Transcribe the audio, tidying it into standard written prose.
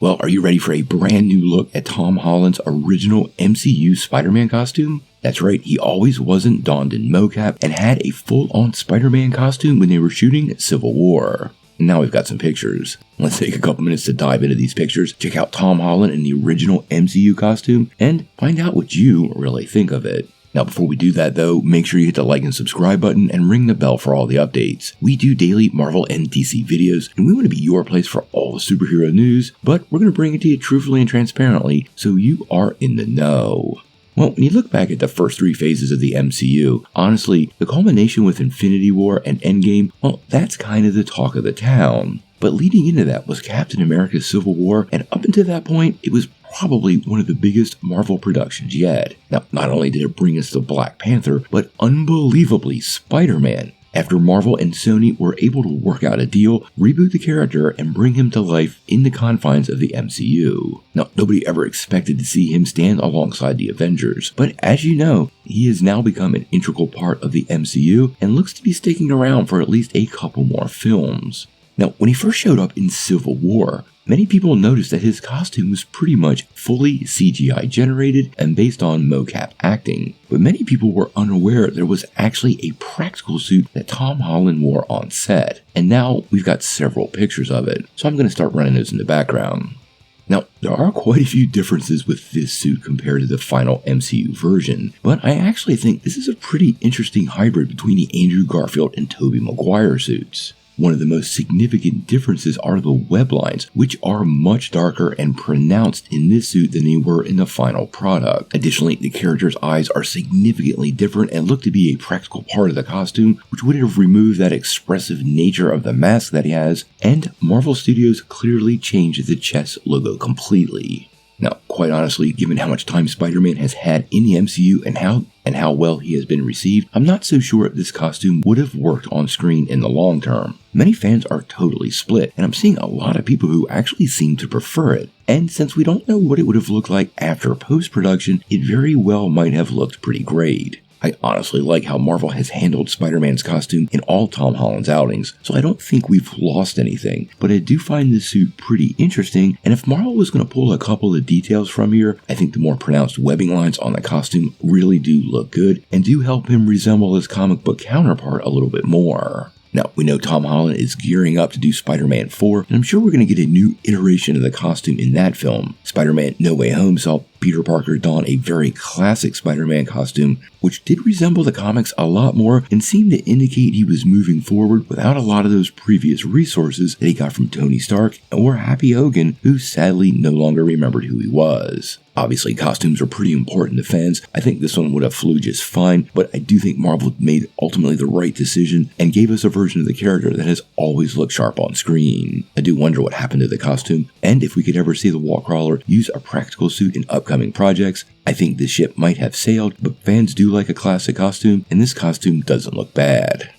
Well, are you ready for a brand new look at Tom Holland's original MCU Spider-Man costume? That's right, he always wasn't donned in mocap and had a full-on Spider-Man costume when they were shooting Civil War. And now we've got some pictures. Let's take a couple minutes to dive into these pictures, check out Tom Holland in the original MCU costume, and find out what you really think of it. Now before we do that though, make sure you hit the like and subscribe button and ring the bell for all the updates. We do daily Marvel and DC videos, and we want to be your place for all the superhero news, but we're going to bring it to you truthfully and transparently so you are in the know. Well, when you look back at the first three phases of the MCU, honestly, the culmination with Infinity War and Endgame, well, that's kind of the talk of the town. But leading into that was Captain America's Civil War, and up until that point, it was probably one of the biggest Marvel productions yet. Now, not only did it bring us the Black Panther, but unbelievably Spider-Man. After Marvel and Sony were able to work out a deal, reboot the character, and bring him to life in the confines of the MCU. Now, nobody ever expected to see him stand alongside the Avengers, but as you know, he has now become an integral part of the MCU and looks to be sticking around for at least a couple more films. Now, when he first showed up in Civil War, many people noticed that his costume was pretty much fully CGI generated and based on mocap acting, but many people were unaware there was actually a practical suit that Tom Holland wore on set, and now we've got several pictures of it, so I'm going to start running those in the background. Now, there are quite a few differences with this suit compared to the final MCU version, but I actually think this is a pretty interesting hybrid between the Andrew Garfield and Tobey Maguire suits. One of the most significant differences are the web lines, which are much darker and pronounced in this suit than they were in the final product. Additionally, the character's eyes are significantly different and look to be a practical part of the costume, which would have removed that expressive nature of the mask that he has, and Marvel Studios clearly changed the chest logo completely. Now, quite honestly, given how much time Spider-Man has had in the MCU and how well he has been received, I'm not so sure this costume would have worked on screen in the long term. Many fans are totally split, and I'm seeing a lot of people who actually seem to prefer it. And since we don't know what it would have looked like after post-production, it very well might have looked pretty great. I honestly like how Marvel has handled Spider-Man's costume in all Tom Holland's outings, so I don't think we've lost anything, but I do find this suit pretty interesting, and if Marvel was going to pull a couple of details from here, I think the more pronounced webbing lines on the costume really do look good, and do help him resemble his comic book counterpart a little bit more. Now, we know Tom Holland is gearing up to do Spider-Man 4, and I'm sure we're going to get a new iteration of the costume in that film. Spider-Man No Way Home saw Peter Parker don a very classic Spider-Man costume, which did resemble the comics a lot more and seemed to indicate he was moving forward without a lot of those previous resources that he got from Tony Stark or Happy Hogan, who sadly no longer remembered who he was. Obviously, costumes are pretty important to fans. I think this one would have flew just fine, but I do think Marvel made ultimately the right decision and gave us a version of the character that has always looked sharp on screen. I do wonder what happened to the costume, and if we could ever see the Wallcrawler use a practical suit in upcoming projects. I think this ship might have sailed, but fans do like a classic costume, and this costume doesn't look bad.